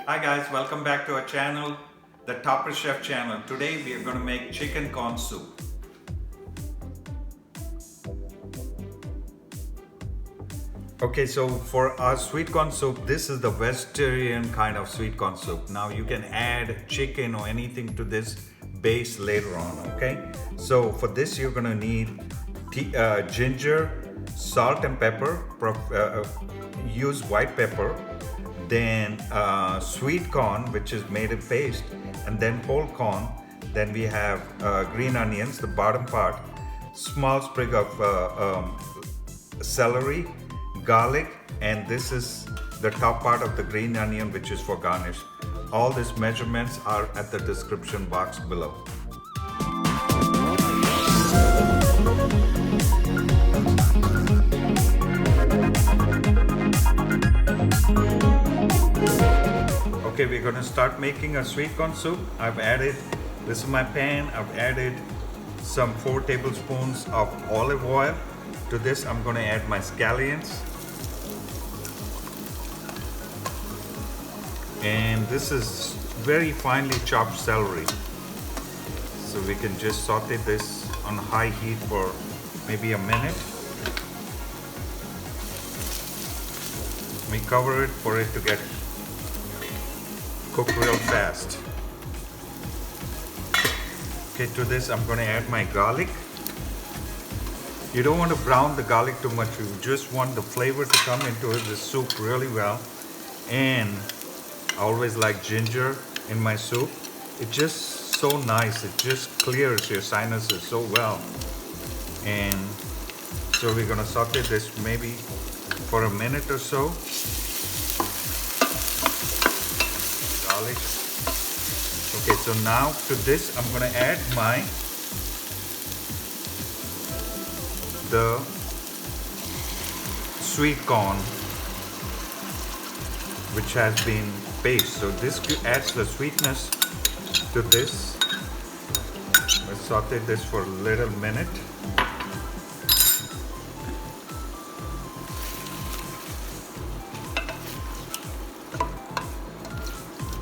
Hi guys, welcome back to our channel, the Topper Chef channel. Today we are going to make chicken corn soup. Okay, so for our sweet corn soup, this is the vegetarian kind of sweet corn soup. Now you can add chicken or anything to this base later on, okay? So for this you're going to need ginger, salt and pepper, use white pepper, then sweet corn, which is made in paste, and then whole corn. Then we have green onions, the bottom part, small sprig of celery, garlic, and this is the top part of the green onion, which is for garnish. All these measurements are at the description box below. Okay, we're going to start making a sweet corn soup. This is my pan, I've added some 4 tablespoons of olive oil. To this I'm going to add my scallions. And this is very finely chopped celery. So we can just saute this on high heat for maybe a minute. We cover it for it to get cook real fast. Okay, to this I'm going to add my garlic. You don't want to brown the garlic too much. You just want the flavor to come into the soup really well. And I always like ginger in my soup. It's just so nice. It just clears your sinuses so well. And so we're going to saute this maybe for a minute or so. Garlic. Okay, so now to this I'm going to add the sweet corn, which has been paste. So this adds the sweetness to this. Let's saute this for a little minute.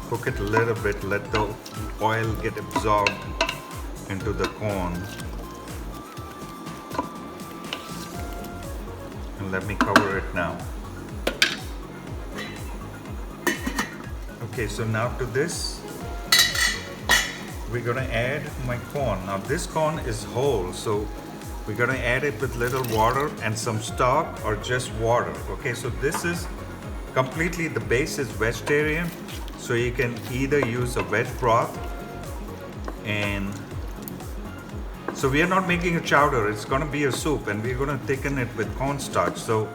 Cook it a little bit, let the oil get absorbed into the corn. And let me cover it now. Okay, so now to this, we're gonna add my corn. Now this corn is whole, so we're gonna add it with little water and some stock or just water. Okay, so this is completely, the base is vegetarian. So you can either use a veg broth, and so we are not making a chowder, it's going to be a soup, and we're going to thicken it with cornstarch. So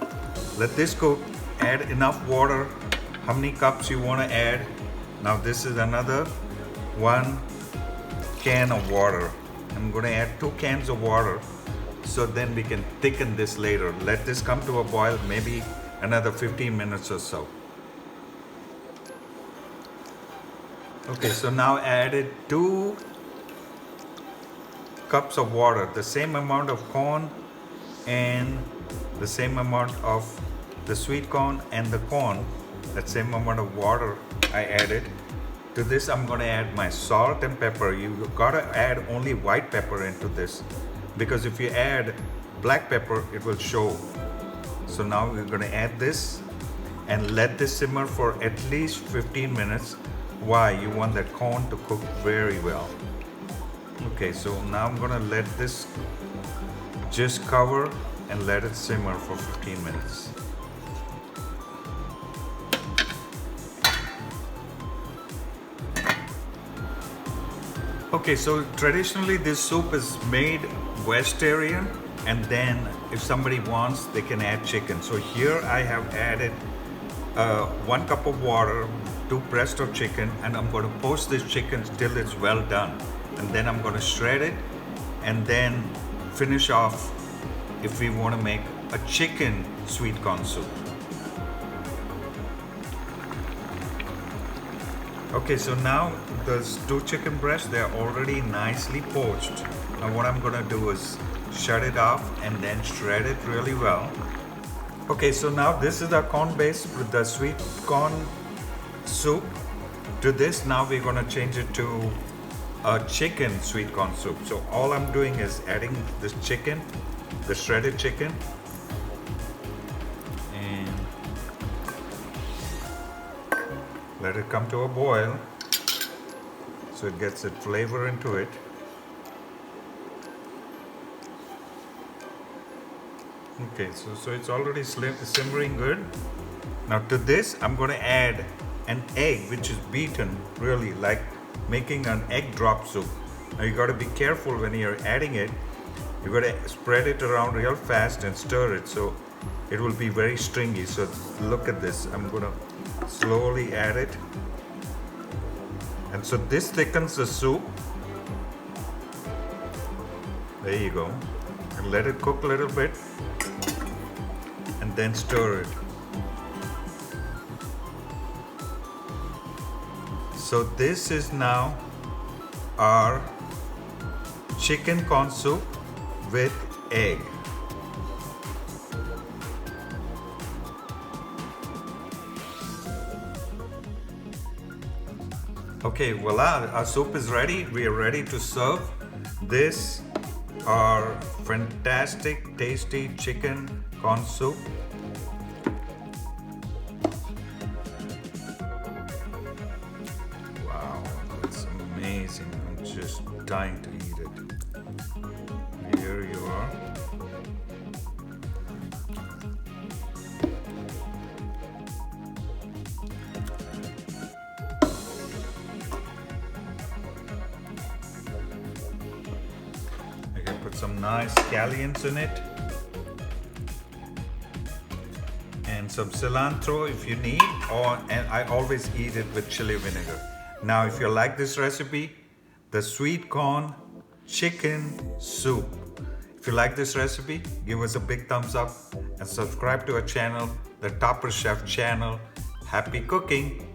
let this cook, add enough water, how many cups you want to add. Now this is another 1 can of water. I'm going to add 2 cans of water, so then we can thicken this later. Let this come to a boil, maybe another 15 minutes or so. Okay, so now added 2 cups of water, the same amount of corn and the same amount of the sweet corn and the corn, that same amount of water I added. To this I'm going to add my salt and pepper. You gotta add only white pepper into this, because if you add black pepper it will show. So now we're going to add this and let this simmer for at least 15 minutes. Why? You want that corn to cook very well. Okay, so now I'm gonna let this just cover and let it simmer for 15 minutes. Okay, so traditionally this soup is made vegetarian, and then if somebody wants, they can add chicken. So here I have added 1 cup of water, 2 breasts of chicken, and I'm going to poach this chicken till it's well done, and then I'm going to shred it and then finish off if we want to make a chicken sweet corn soup. Okay, so now those 2 chicken breasts, they're already nicely poached. Now what I'm going to do is shut it off and then shred it really well. Okay, so now this is our corn base with the sweet corn soup. To this, now we're gonna change it to a chicken sweet corn soup. So all I'm doing is adding this chicken, the shredded chicken, and let it come to a boil so it gets its flavor into it. Okay, so it's already simmering good. Now to this, I'm going to add an egg which is beaten, really like making an egg drop soup. Now you got to be careful when you're adding it. You got to spread it around real fast and stir it so it will be very stringy. So look at this. I'm going to slowly add it. And so this thickens the soup. There you go. And let it cook a little bit. And then stir it. So this is now our chicken corn soup with egg. Okay, voila, our soup is ready. We are ready to serve. This our fantastic, tasty chicken corn soup. Wow, that's amazing. I'm just dying to eat it. Here you are. I can put some nice scallions in it. And some cilantro if you need, and I always eat it with chili vinegar. Now if you like this recipe, the sweet corn chicken soup. If you like this recipe, give us a big thumbs up and subscribe to our channel, the Topper Chef channel. Happy cooking!